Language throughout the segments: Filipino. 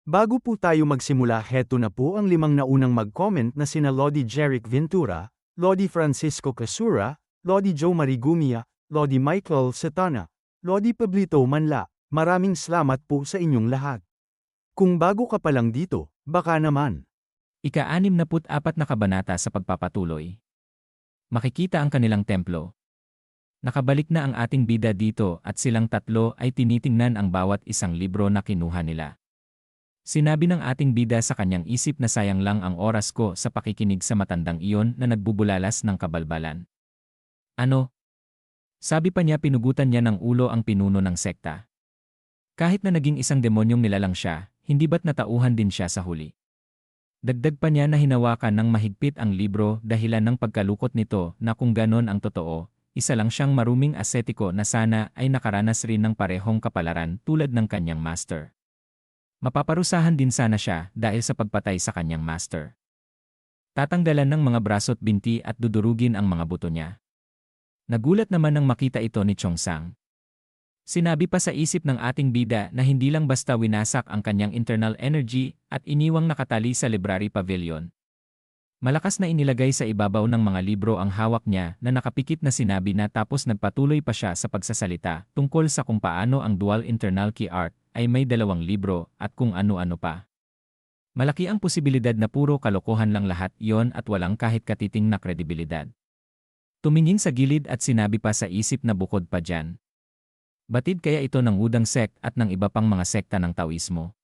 Bago po tayo magsimula, heto na po ang 5 naunang mag-comment na sina Lodi Jeric Ventura, Lodi Francisco Casura, Lodi Joe Marigumia, Lodi Michael Satana, Lodi Pablito Manla. Maraming salamat po sa inyong lahat. Kung bago ka pa lang dito, baka naman. Ika-64 na kabanata sa pagpapatuloy. Makikita ang kanilang templo. Nakabalik na ang ating bida dito at silang tatlo ay tinitingnan ang bawat isang libro na kinuha nila. Sinabi ng ating bida sa kanyang isip na sayang lang ang oras ko sa pakikinig sa matandang iyon na nagbubulalas ng kabalbalan. Ano? Sabi pa niya, pinugutan niya ng ulo ang pinuno ng sekta. Kahit na naging isang demonyong nilalang siya, hindi ba't natauhan din siya sa huli? Dagdag pa niya na hinawakan ng mahigpit ang libro dahilan ng pagkalukot nito na kung ganon ang totoo, isa lang siyang maruming asetiko na sana ay nakaranas rin ng parehong kapalaran tulad ng kanyang master. Mapaparusahan din sana siya dahil sa pagpatay sa kanyang master. Tatanggalan ng mga braso't binti at dudurugin ang mga buto niya. Nagulat naman nang makita ito ni Chongsang. Sinabi pa sa isip ng ating bida na hindi lang basta winasak ang kanyang internal energy at iniwang nakatali sa library pavilion. Malakas na inilagay sa ibabaw ng mga libro ang hawak niya na nakapikit na sinabi na, tapos nagpatuloy pa siya sa pagsasalita tungkol sa kung paano ang dual internal key art ay may 2 libro at kung ano-ano pa. Malaki ang posibilidad na puro kalokohan lang lahat yon at walang kahit katiting na kredibilidad. Tumingin sa gilid at sinabi pa sa isip na bukod pa dyan. Batid kaya ito ng Wudang sect at ng iba pang mga sekta ng Taoismo.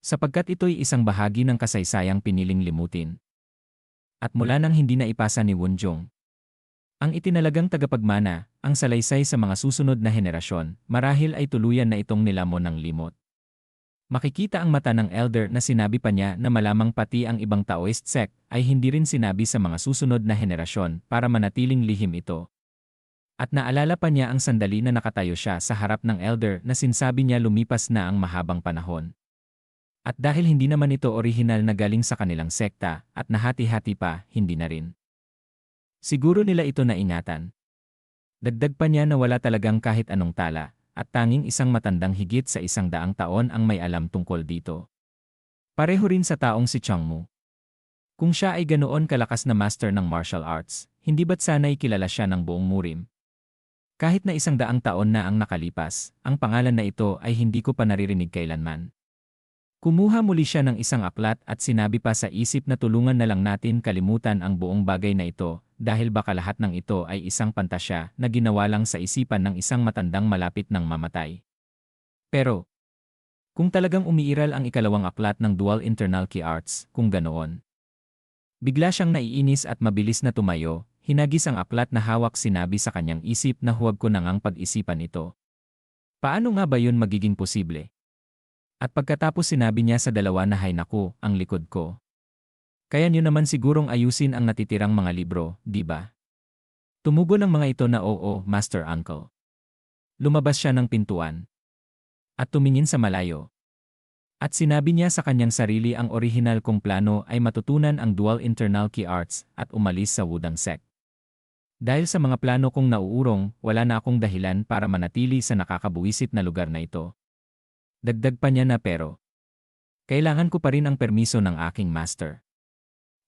Sapagkat ito'y isang bahagi ng kasaysayang piniling limutin. At mula nang hindi na ipasa ni Wunjong ang itinalagang tagapagmana, ang salaysay sa mga susunod na henerasyon, marahil ay tuluyan na itong nilamon ng limot. Makikita ang mata ng elder na sinabi pa niya na malamang pati ang ibang Taoist sect ay hindi rin sinabi sa mga susunod na henerasyon para manatiling lihim ito. At naalala pa niya ang sandali na nakatayo siya sa harap ng elder na sinsabi niya lumipas na ang mahabang panahon. At dahil hindi naman ito orihinal na galing sa kanilang sekta at nahati-hati pa, hindi na rin. Siguro nila ito naingatan. Dagdag pa niya na wala talagang kahit anong tala at tanging isang matandang higit sa 100 taon ang may alam tungkol dito. Pareho rin sa taong si Changmu. Kung siya ay ganoon kalakas na master ng martial arts, hindi ba't sana'y kilala siya ng buong Murim? Kahit na 100 taon na ang nakalipas, ang pangalan na ito ay hindi ko pa naririnig kailanman. Kumuha muli siya ng isang aklat at sinabi pa sa isip na tulungan na lang natin kalimutan ang buong bagay na ito dahil baka lahat ng ito ay isang pantasya na ginawa lang sa isipan ng isang matandang malapit ng mamatay. Pero, kung talagang umiiral ang 2 aklat ng Dual Internal Key Arts, kung ganoon. Bigla siyang naiinis at mabilis na tumayo, hinagis ang aklat na hawak, sinabi sa kanyang isip na huwag ko na ngang pag-isipan ito. Paano nga ba yun magiging posible? At pagkatapos sinabi niya sa 2 na, hay naku, ang likod ko. Kaya niyo naman sigurong ayusin ang natitirang mga libro, di ba? Tumugon ang mga ito na oo, Master Uncle. Lumabas siya ng pintuan. At tumingin sa malayo. At sinabi niya sa kanyang sarili ang orihinal kong plano ay matutunan ang Dual Internal Key Arts at umalis sa Wudang sect. Dahil sa mga plano kong nauurong, wala na akong dahilan para manatili sa nakakabuwisit na lugar na ito. Dagdag pa niya na pero, kailangan ko pa rin ang permiso ng aking master.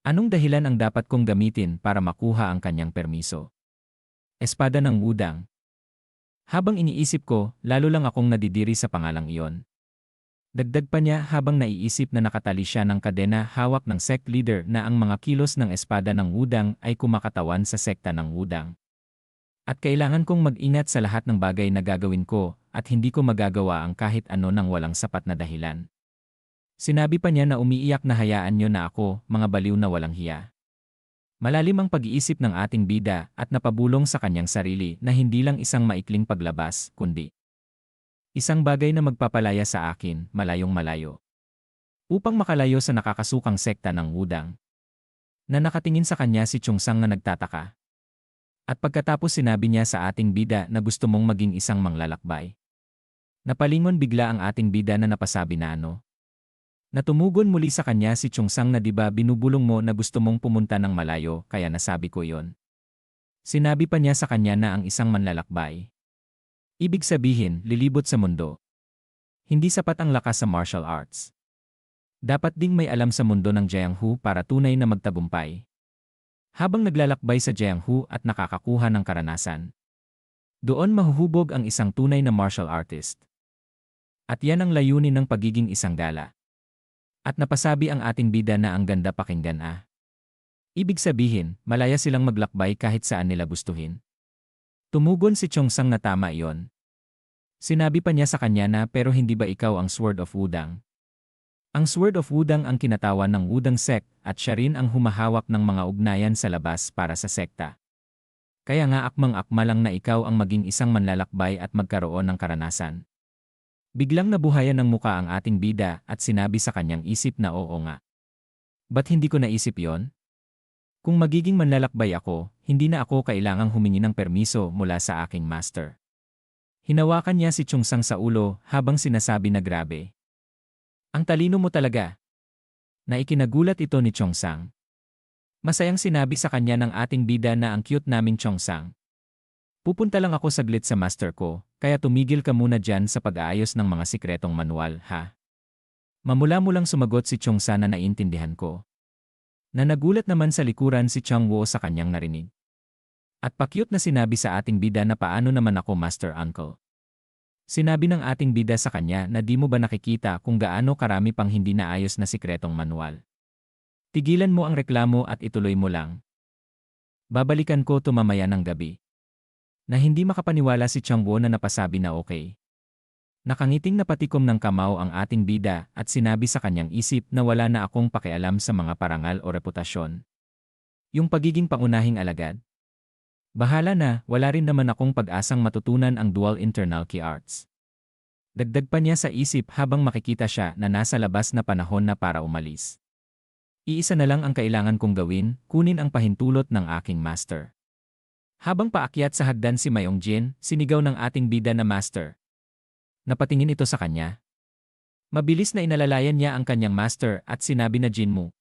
Anong dahilan ang dapat kong gamitin para makuha ang kanyang permiso? Espada ng Wudang. Habang iniisip ko, lalo lang akong nadidiri sa pangalang iyon. Dagdag pa niya habang naiisip na nakatali siya ng kadena hawak ng sect leader na ang mga kilos ng espada ng Wudang ay kumakatawan sa sekta ng Wudang. At kailangan kong mag-ingat sa lahat ng bagay na gagawin ko at hindi ko magagawa ang kahit ano nang walang sapat na dahilan. Sinabi pa niya na umiiyak na, hayaan niyo na ako, mga baliw na walang hiya. Malalim ang pag-iisip ng ating bida at napabulong sa kanyang sarili na hindi lang isang maikling paglabas, kundi isang bagay na magpapalaya sa akin, malayong malayo. Upang makalayo sa nakakasukang sekta ng Wudang. Na nakatingin sa kanya si Chongsang na nagtataka. At pagkatapos sinabi niya sa ating bida na gusto mong maging isang manglalakbay. Napalingon bigla ang ating bida na napasabi na ano. Natumugon muli sa kanya si Chongsang na, diba binubulong mo na gusto mong pumunta ng malayo, kaya nasabi ko yon. Sinabi pa niya sa kanya na ang isang manlalakbay. Ibig sabihin, lilibot sa mundo. Hindi sapat ang lakas sa martial arts. Dapat ding may alam sa mundo ng Jianghu para tunay na magtagumpay. Habang naglalakbay sa Jianghu at nakakakuha ng karanasan, doon mahuhubog ang isang tunay na martial artist. At yan ang layunin ng pagiging isang gala. At napasabi ang ating bida na ang ganda pakinggan ah. Ibig sabihin, malaya silang maglakbay kahit saan nila gustuhin. Tumugon si Chongsang na tama iyon. Sinabi pa niya sa kanya na pero hindi ba ikaw ang Sword of Wudang? Ang Sword of Wudang ang kinatawan ng Wudang sect at siya rin ang humahawak ng mga ugnayan sa labas para sa sekta. Kaya nga akmang-akma lang na ikaw ang maging isang manlalakbay at magkaroon ng karanasan. Biglang nabuhayan ng muka ang ating bida at sinabi sa kanyang isip na oo nga. Ba't hindi ko naisip yon? Kung magiging manlalakbay ako, hindi na ako kailangang humingi ng permiso mula sa aking master. Hinawakan niya si Chongsang sa ulo habang sinasabi na grabe. Ang talino mo talaga. Na ikinagulat ito ni Chongsang. Masayang sinabi sa kanya ng ating bida na ang cute naming Chongsang. Pupunta lang ako saglit sa master ko, kaya tumigil ka muna dyan sa pag-aayos ng mga sikretong manual, ha? Mamula-mulang sumagot si Chongsang na naiintindihan ko. Na nagulat naman sa likuran si Changwo sa kanyang narinig. At pa-cute na sinabi sa ating bida na paano naman ako master uncle. Sinabi ng ating bida sa kanya na di mo ba nakikita kung gaano karami pang hindi naayos na sikretong manual. Tigilan mo ang reklamo at ituloy mo lang. Babalikan ko to mamaya ng gabi. Na hindi makapaniwala si Changwo na napasabi na okay. Nakangiting napatikom ng kamao ang ating bida at sinabi sa kanyang isip na wala na akong pakialam sa mga parangal o reputasyon. Yung pagiging pangunahing alagad. Bahala na, wala rin naman akong pag-asang matutunan ang dual internal key arts. Dagdag pa niya sa isip habang makikita siya na nasa labas na panahon na para umalis. Iisa na lang ang kailangan kong gawin, kunin ang pahintulot ng aking master. Habang paakyat sa hagdan si Mayong Jin, sinigaw ng ating bida na master. Napatingin ito sa kanya. Mabilis na inalalayan niya ang kanyang master at sinabi na Jinmu.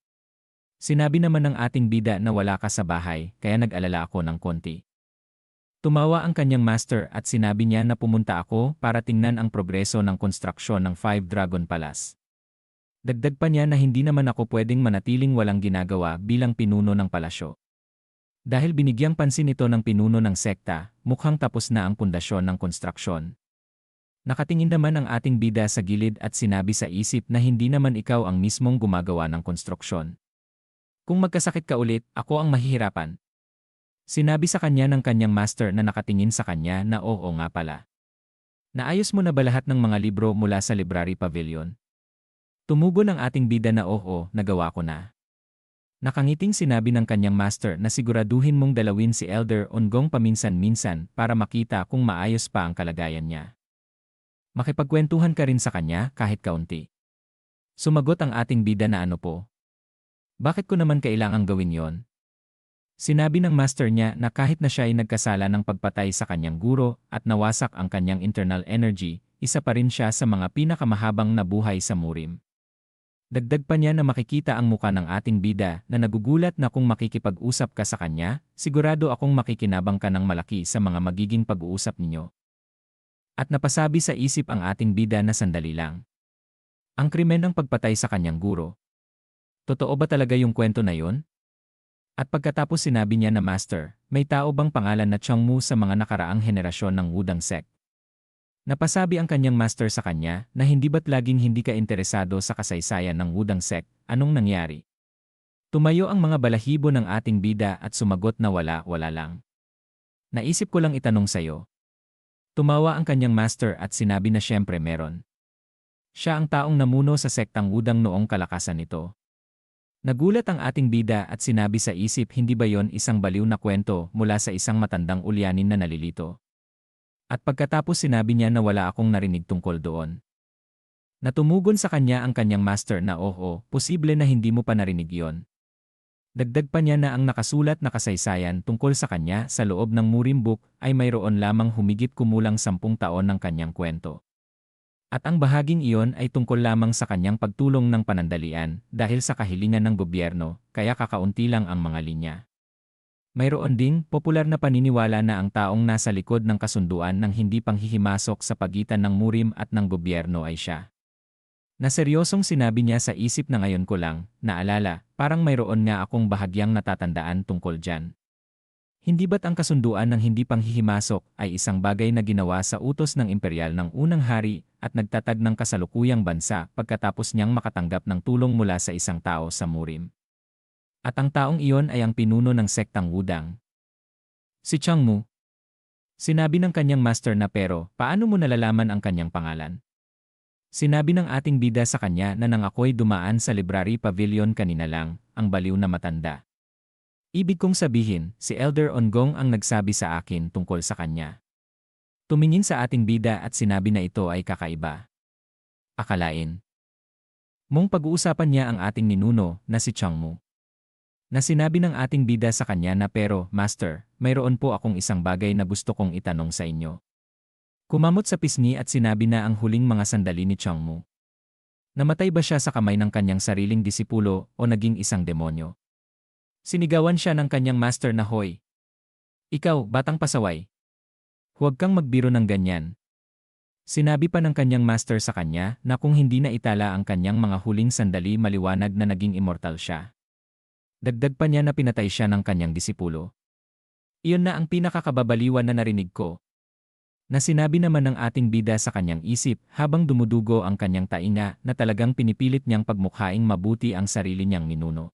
Sinabi naman ng ating bida na wala ka sa bahay, kaya nag-alala ako ng konti. Tumawa ang kanyang master at sinabi niya na pumunta ako para tingnan ang progreso ng konstruksyon ng 5 Dragon Palace. Dagdag pa niya na hindi naman ako pwedeng manatiling walang ginagawa bilang pinuno ng palasyo. Dahil binigyang pansin ito ng pinuno ng sekta, mukhang tapos na ang pundasyon ng konstruksyon. Nakatingin naman ang ating bida sa gilid at sinabi sa isip na hindi naman ikaw ang mismong gumagawa ng konstruksyon. Kung magkasakit ka ulit, ako ang mahihirapan. Sinabi sa kanya ng kanyang master na nakatingin sa kanya na oo nga pala. Naayos mo na ba lahat ng mga libro mula sa library pavilion? Tumugon ang ating bida na oo, nagawa ko na. Nakangiting sinabi ng kanyang master na siguraduhin mong dalawin si Elder Ongong paminsan-minsan para makita kung maayos pa ang kalagayan niya. Makipagkwentuhan ka rin sa kanya kahit kaunti. Sumagot ang ating bida na ano po. Bakit ko naman kailangang gawin yon? Sinabi ng master niya na kahit na siya ay nagkasala ng pagpatay sa kanyang guro at nawasak ang kanyang internal energy, isa pa rin siya sa mga pinakamahabang nabuhay sa Murim. Dagdag pa niya na makikita ang muka ng ating bida na nagugulat na kung makikipag-usap ka sa kanya, sigurado akong makikinabang ka ng malaki sa mga magiging pag-uusap ninyo. At napasabi sa isip ang ating bida na sandali lang. Ang krimen ng pagpatay sa kanyang guro. Totoo ba talaga yung kwento na yun? At pagkatapos sinabi niya na master, may tao bang pangalan na Changmu sa mga nakaraang henerasyon ng Wudang sect? Napasabi ang kanyang master sa kanya na hindi ba't laging hindi ka interesado sa kasaysayan ng Wudang sect, anong nangyari? Tumayo ang mga balahibo ng ating bida at sumagot na wala lang. Naisip ko lang itanong sayo. Tumawa ang kanyang master at sinabi na siyempre meron. Siya ang taong namuno sa sektang Wudang noong kalakasan nito. Nagulat ang ating bida at sinabi sa isip hindi ba yon isang baliw na kwento mula sa isang matandang ulyanin na nalilito. At pagkatapos sinabi niya na wala akong narinig tungkol doon. Natumugon sa kanya ang kanyang master na oo, posible na hindi mo pa narinig yon. Dagdag pa niya na ang nakasulat na kasaysayan tungkol sa kanya sa loob ng Murim Book ay mayroon lamang humigit kumulang 10 taon ng kanyang kwento. At ang bahaging iyon ay tungkol lamang sa kanyang pagtulong ng panandalian dahil sa kahilingan ng gobyerno, kaya kakaunti lang ang mga linya. Mayroon ding popular na paniniwala na ang taong nasa likod ng kasunduan ng hindi panghihimasok sa pagitan ng Murim at ng gobyerno ay siya. Na seryosong sinabi niya sa isip na ngayon ko lang, naalala, parang mayroon nga akong bahagyang natatandaan tungkol dyan. Hindi ba't ang kasunduan ng hindi panghihimasok ay isang bagay na ginawa sa utos ng imperial ng unang hari at nagtatag ng kasalukuyang bansa pagkatapos niyang makatanggap ng tulong mula sa isang tao sa Murim? At ang taong iyon ay ang pinuno ng sektang Wudang. Si Changmu. Sinabi ng kanyang master na pero paano mo nalalaman ang kanyang pangalan? Sinabi ng ating bida sa kanya na nang ako'y dumaan sa library pavilion kanina lang, ang baliw na matanda. Ibig kong sabihin, si Elder Ongong ang nagsabi sa akin tungkol sa kanya. Tumingin sa ating bida at sinabi na ito ay kakaiba. Akalain mong pag-uusapan niya ang ating ninuno na si Changmu. Na sinabi ng ating bida sa kanya na pero, Master, mayroon po akong isang bagay na gusto kong itanong sa inyo. Kumamot sa pisngi at sinabi na ang huling mga sandali ni Changmu. Namatay ba siya sa kamay ng kanyang sariling disipulo o naging isang demonyo? Sinigawan siya ng kanyang master na hoy. Ikaw, batang pasaway. Huwag kang magbiro ng ganyan. Sinabi pa ng kanyang master sa kanya na kung hindi na itala ang kanyang mga huling sandali maliwanag na naging immortal siya. Dagdag pa niya na pinatay siya ng kanyang disipulo. Iyon na ang pinakakababaliwan na narinig ko. Na sinabi naman ng ating bida sa kanyang isip habang dumudugo ang kanyang tainga na talagang pinipilit niyang pagmukhaing mabuti ang sarili niyang ninuno.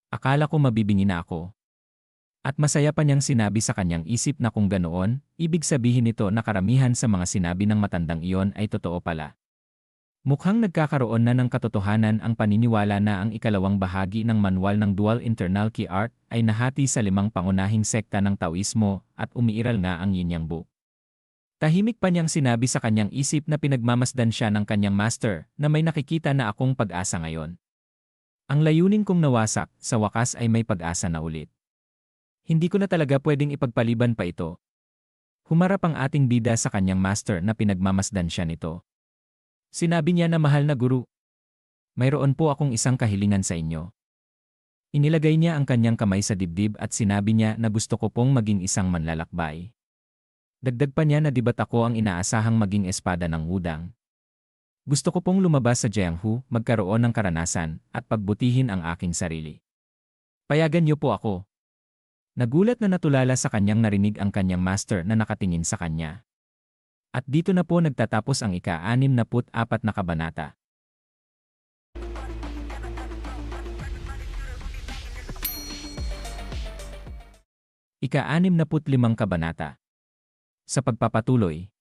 Akala ko mabibingi na ako. At masaya pa niyang sinabi sa kanyang isip na kung ganoon, ibig sabihin nito na karamihan sa mga sinabi ng matandang iyon ay totoo pala. Mukhang nagkakaroon na ng katotohanan ang paniniwala na ang ikalawang bahagi ng manual ng Dual Internal Key Art ay nahati sa 5 pangunahing sekta ng Taoismo at umiiral nga ang Yin Yang Bu. Tahimik pa niyang sinabi sa kanyang isip na pinagmamasdan siya ng kanyang master na may nakikita na akong pag-asa ngayon. Ang layunin kong nawasak, sa wakas ay may pag-asa na ulit. Hindi ko na talaga pwedeng ipagpaliban pa ito. Humarap ang ating bida sa kanyang master na pinagmamasdan siya nito. Sinabi niya na mahal na guru. Mayroon po akong isang kahilingan sa inyo. Inilagay niya ang kanyang kamay sa dibdib at sinabi niya na gusto ko pong maging isang manlalakbay. Dagdag pa niya na di ba't ako ang inaasahang maging espada ng Wudang. Gusto ko pong lumabas sa Jianghu, magkaroon ng karanasan, at pagbutihin ang aking sarili. Payagan niyo po ako. Nagulat na natulala sa kanyang narinig ang kanyang master na nakatingin sa kanya. At dito na po nagtatapos ang ika-64 na kabanata. Ika-65 kabanata. Sa pagpapatuloy,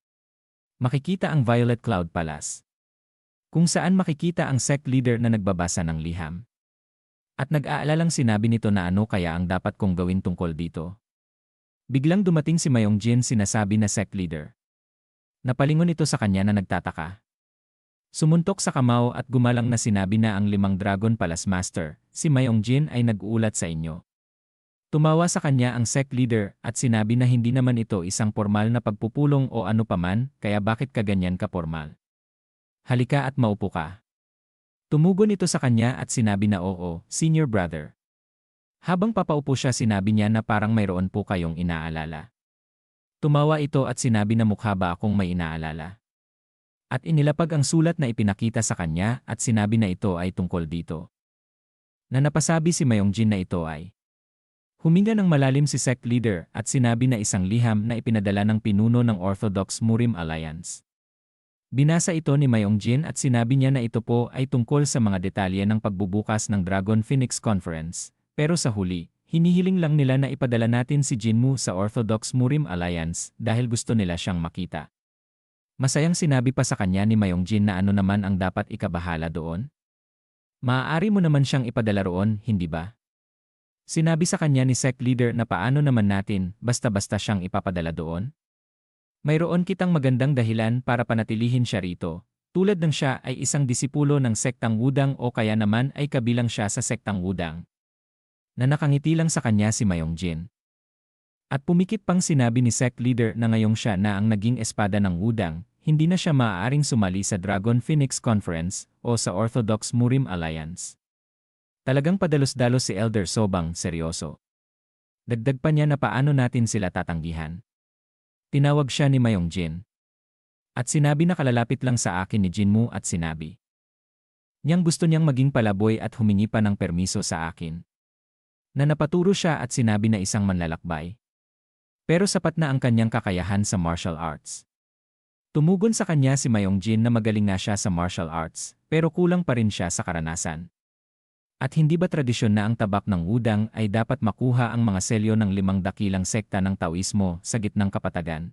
makikita ang Violet Cloud Palace, kung saan makikita ang sect leader na nagbabasa ng liham. At nag-aalalang sinabi nito na ano kaya ang dapat kong gawin tungkol dito. Biglang dumating si Mayong Jin, sinasabi na sect leader. Napalingon ito sa kanya na nagtataka. Sumuntok sa kamao at gumalang na sinabi na ang 5 Dragon Palace Master, si Mayong Jin ay nag-uulat sa inyo. Tumawa sa kanya ang sect leader at sinabi na hindi naman ito isang formal na pagpupulong o ano paman, kaya bakit ka ganyan ka formal? Halika at maupo ka. Tumugon ito sa kanya at sinabi na oo, senior brother. Habang papaupo siya sinabi niya na parang mayroon po kayong inaalala. Tumawa ito at sinabi na mukha ba akong may inaalala? At inilapag ang sulat na ipinakita sa kanya at sinabi na ito ay tungkol dito. Na napasabi si Mayong Jin na ito ay huminga ng malalim si sect leader at sinabi na isang liham na ipinadala ng pinuno ng Orthodox Murim Alliance. Binasa ito ni Mayong Jin at sinabi niya na ito po ay tungkol sa mga detalye ng pagbubukas ng Dragon Phoenix Conference, pero sa huli, hinihiling lang nila na ipadala natin si Jinmu sa Orthodox Murim Alliance dahil gusto nila siyang makita. Masayang sinabi pa sa kanya ni Mayong Jin na ano naman ang dapat ikabahala doon? Maaari mo naman siyang ipadala roon, hindi ba? Sinabi sa kanya ni sect leader na paano naman natin basta-basta siyang ipapadala doon? Mayroon kitang magandang dahilan para panatilihin siya rito, tulad ng siya ay isang disipulo ng sektang Wudang o kaya naman ay kabilang siya sa sektang Wudang. Na nakangiti lang sa kanya si Mayong Jin. At pumikit pang sinabi ni sect leader na ngayong siya na ang naging espada ng Wudang, hindi na siya maaaring sumali sa Dragon Phoenix Conference o sa Orthodox Murim Alliance. Talagang padalos-dalos si Elder Sobang, seryoso. Dagdag pa niya na paano natin sila tatanggihan. Tinawag siya ni Mayong Jin. At sinabi na kalalapit lang sa akin ni Jinmu at sinabi. Niyang gusto niyang maging palaboy at humingi pa ng permiso sa akin. Na napaturo siya at sinabi na isang manlalakbay. Pero sapat na ang kanyang kakayahan sa martial arts. Tumugon sa kanya si Mayong Jin na magaling nga siya sa martial arts, pero kulang pa rin siya sa karanasan. At hindi ba tradisyon na ang tabak ng wudang ay dapat makuha ang mga selyo ng 5 dakilang sekta ng Taoismo sa gitnang kapatagan?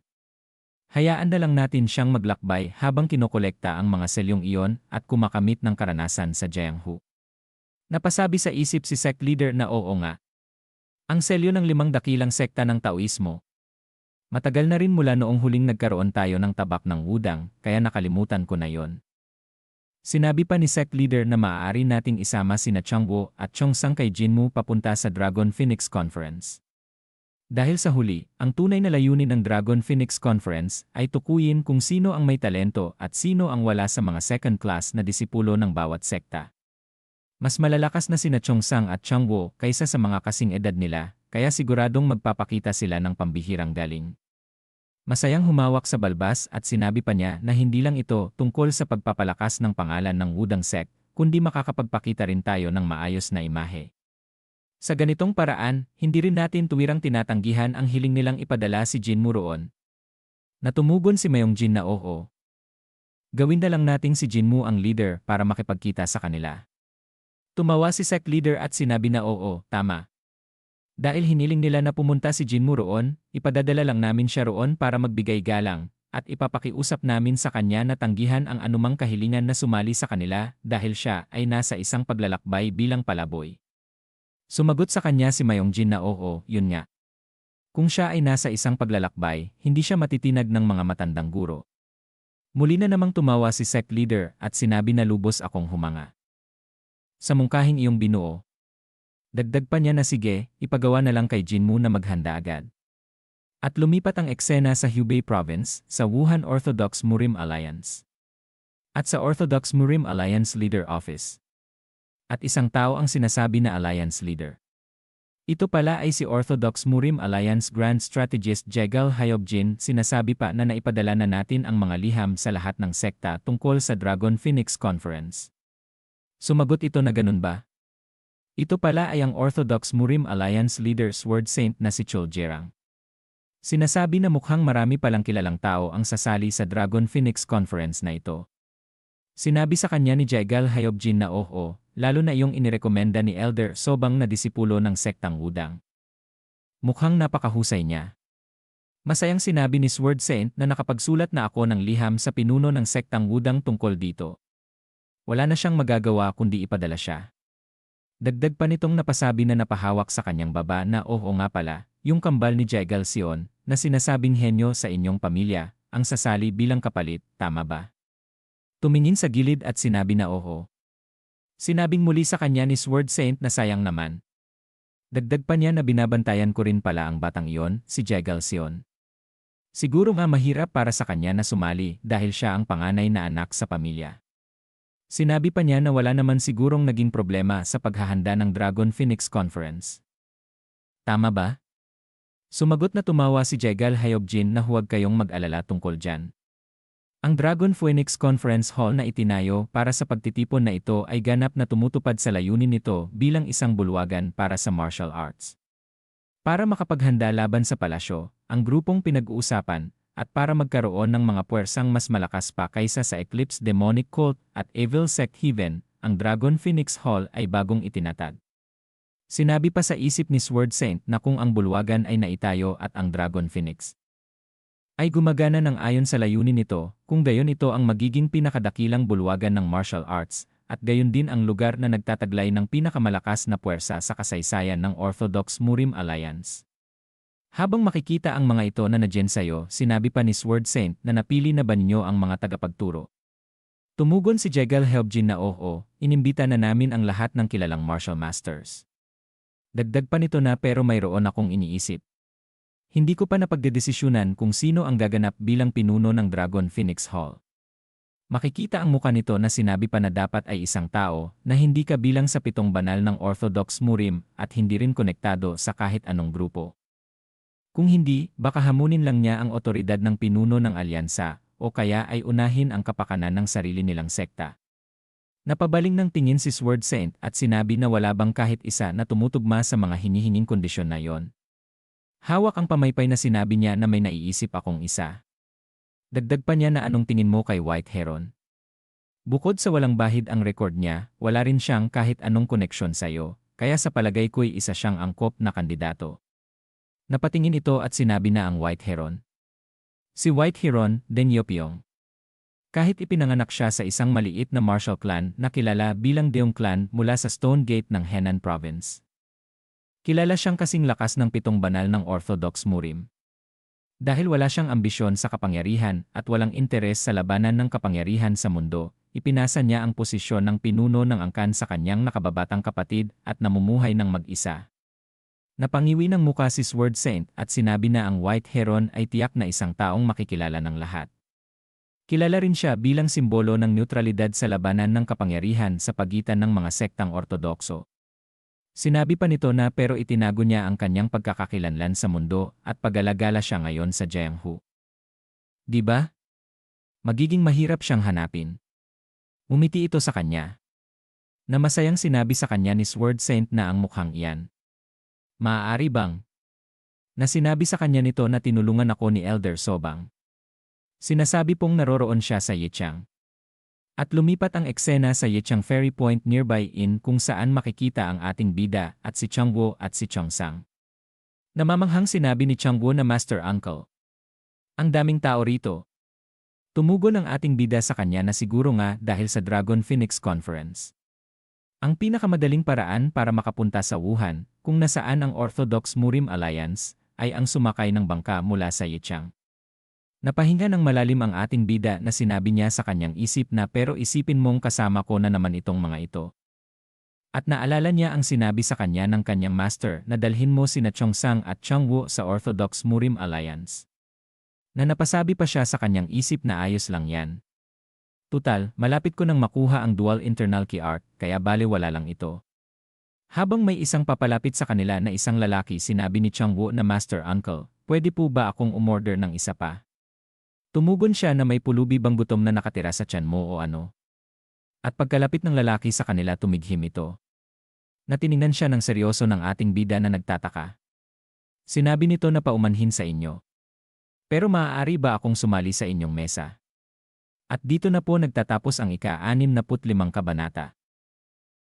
Hayaan na lang natin siyang maglakbay habang kinokolekta ang mga selyong iyon at kumakamit ng karanasan sa Jianghu. Napasabi sa isip si sect leader na oo nga. Ang selyo ng 5 dakilang sekta ng Taoismo. Matagal na rin mula noong huling nagkaroon tayo ng tabak ng wudang, kaya nakalimutan ko na yon. Sinabi pa ni sect leader na maaari nating isama sina Changwo at Chongsang kay Jinmu papunta sa Dragon Phoenix Conference. Dahil sa huli, ang tunay na layunin ng Dragon Phoenix Conference ay tukuyin kung sino ang may talento at sino ang wala sa mga second class na disipulo ng bawat sekta. Mas malalakas na sina Chongsang at Changwo kaysa sa mga kasing edad nila, kaya siguradong magpapakita sila ng pambihirang galing. Masayang humawak sa balbas at sinabi pa niya na hindi lang ito tungkol sa pagpapalakas ng pangalan ng Wudang Sect, kundi makakapagpakita rin tayo ng maayos na imahe. Sa ganitong paraan, hindi rin natin tuwirang tinatanggihan ang hiling nilang ipadala si Jinmu roon. Natumugon si Mayong Jin na oo. Gawin na lang nating si Jinmu ang leader para makipagkita sa kanila. Tumawa si sect leader at sinabi na oo, tama. Dahil hiniling nila na pumunta si Jinmu roon, ipadadala lang namin siya roon para magbigay galang, at ipapakiusap namin sa kanya na tanggihan ang anumang kahilingan na sumali sa kanila dahil siya ay nasa isang paglalakbay bilang palaboy. Sumagot sa kanya si Mayong Jin na oo, yun nga. Kung siya ay nasa isang paglalakbay, hindi siya matitinag ng mga matandang guro. Muli na namang tumawa si sect leader at sinabi na lubos akong humanga. Sa mungkahing iyong binuo. Dagdag pa niya na sige, ipagawa na lang kay Jinmu na maghanda agad. At lumipat ang eksena sa Hubei Province, sa Wuhan Orthodox Murim Alliance. At sa Orthodox Murim Alliance Leader Office. At isang tao ang sinasabi na Alliance Leader. Ito pala ay si Orthodox Murim Alliance Grand Strategist Jegal Hyobjin, sinasabi pa na naipadala na natin ang mga liham sa lahat ng sekta tungkol sa Dragon Phoenix Conference. Sumagot ito na ganun ba? Ito pala ay ang Orthodox Murim Alliance Leader Sword Saint na si Chol Jerang. Sinasabi na mukhang marami palang kilalang tao ang sasali sa Dragon Phoenix Conference na ito. Sinabi sa kanya ni Jegal Hyobjin na oo, lalo na iyong inirekomenda ni Elder Sobang na disipulo ng sektang Wudang. Mukhang napakahusay niya. Masayang sinabi ni Sword Saint na nakapagsulat na ako ng liham sa pinuno ng sektang Wudang tungkol dito. Wala na siyang magagawa kundi ipadala siya. Dagdag pa nitong napasabi na napahawak sa kanyang baba na oo nga pala, yung kambal ni Jegal Sion, na sinasabing henyo sa inyong pamilya, ang sasali bilang kapalit, tama ba? Tumingin sa gilid at sinabi na oo. Sinabing muli sa kanya ni Sword Saint na sayang naman. Dagdag pa niya na binabantayan ko rin pala ang batang iyon, si Jegal Sion. Siguro nga mahirap para sa kanya na sumali dahil siya ang panganay na anak sa pamilya. Sinabi pa niya na wala naman sigurong naging problema sa paghahanda ng Dragon Phoenix Conference. Tama ba? Sumagot na tumawa si Jegal Hyobjin na huwag kayong mag-alala tungkol dyan. Ang Dragon Phoenix Conference Hall na itinayo para sa pagtitipon na ito ay ganap na tumutupad sa layunin nito bilang isang bulwagan para sa martial arts. Para makapaghanda laban sa palasyo, ang grupong pinag-uusapan, at para magkaroon ng mga puwersang mas malakas pa kaysa sa Eclipse Demonic Cult at Evil Sect Heaven, ang Dragon Phoenix Hall ay bagong itinatag. Sinabi pa sa isip ni Sword Saint na kung ang bulwagan ay naitayo at ang Dragon Phoenix ay gumagana ng ayon sa layunin nito, kung gayon ito ang magiging pinakadakilang bulwagan ng martial arts, at gayon din ang lugar na nagtataglay ng pinakamalakas na puwersa sa kasaysayan ng Orthodox Murim Alliance. Habang makikita ang mga ito na nadyan sa'yo, sinabi pa ni Sword Saint na napili na ba ninyo ang mga tagapagturo? Tumugon si Jegal Hyobjin na oo, inimbita na namin ang lahat ng kilalang martial masters. Dagdag pa nito na pero mayroon akong iniisip. Hindi ko pa napagdedesisyunan kung sino ang gaganap bilang pinuno ng Dragon Phoenix Hall. Makikita ang muka nito na sinabi pa na dapat ay isang tao na hindi kabilang sa 7 banal ng Orthodox Murim at hindi rin konektado sa kahit anong grupo. Kung hindi, baka hamunin lang niya ang otoridad ng pinuno ng alyansa o kaya ay unahin ang kapakanan ng sarili nilang sekta. Napabaling ng tingin si Sword Saint at sinabi na wala bang kahit isa na tumutugma sa mga hinihinging kondisyon na yon. Hawak ang pamaypay na sinabi niya na may naiisip akong isa. Dagdag pa niya na anong tingin mo kay White Heron? Bukod sa walang bahid ang record niya, wala rin siyang kahit anong koneksyon sa'yo, kaya sa palagay ko'y isa siyang angkop na kandidato. Napatingin ito at sinabi na ang White Heron. Si White Heron, Denyopyong. Kahit ipinanganak siya sa isang maliit na martial clan na kilala bilang Deong Clan mula sa Stone Gate ng Henan Province. Kilala siyang kasing lakas ng 7 banal ng Orthodox Murim. Dahil wala siyang ambisyon sa kapangyarihan at walang interes sa labanan ng kapangyarihan sa mundo, ipinasa niya ang posisyon ng pinuno ng angkan sa kanyang nakababatang kapatid at namumuhay ng mag-isa. Napangiwi ng muka si Sword Saint at sinabi na ang White Heron ay tiyak na isang taong makikilala ng lahat. Kilala rin siya bilang simbolo ng neutralidad sa labanan ng kapangyarihan sa pagitan ng mga sektang Ortodokso. Sinabi pa nito na pero itinago niya ang kanyang pagkakakilanlan sa mundo at pag-alagala siya ngayon sa Jianghu. Di ba? Magiging mahirap siyang hanapin. Umiti ito sa kanya. Na masayang sinabi sa kanya ni Sword Saint na ang mukhang iyan. Maaari bang? Na sinabi sa kanya nito na tinulungan ako ni Elder Sobang. Sinasabi pong naroroon siya sa Yichang. At lumipat ang eksena sa Yichang Ferry Point nearby inn kung saan makikita ang ating bida at si Changwo at si Chongsang. Namamanghang sinabi ni Changwo na Master Uncle. Ang daming tao rito. Tumugon ang ating bida sa kanya na siguro nga dahil sa Dragon Phoenix Conference. Ang pinakamadaling paraan para makapunta sa Wuhan, kung nasaan ang Orthodox Murim Alliance, ay ang sumakay ng bangka mula sa Yichang. Napahinga ng malalim ang ating bida na sinabi niya sa kanyang isip na pero isipin mong kasama ko na naman itong mga ito. At naalala niya ang sinabi sa kanya ng kanyang master na dalhin mo sina Chongsang at Changwo sa Orthodox Murim Alliance. Na napasabi pa siya sa kanyang isip na ayos lang yan. Tutal, malapit ko nang makuha ang dual internal key arc kaya baliwala lang ito. Habang may isang papalapit sa kanila na isang lalaki sinabi ni Changwo na Master Uncle, pwede po ba akong umorder ng isa pa? Tumugon siya na may pulubi bang gutom na nakatira sa tiyan mo o ano? At pagkalapit ng lalaki sa kanila tumighim ito. Natiningnan siya ng seryoso ng ating bida na nagtataka. Sinabi nito na paumanhin sa inyo. Pero maaari ba akong sumali sa inyong mesa? At dito na po nagtatapos ang ika-65 kabanata.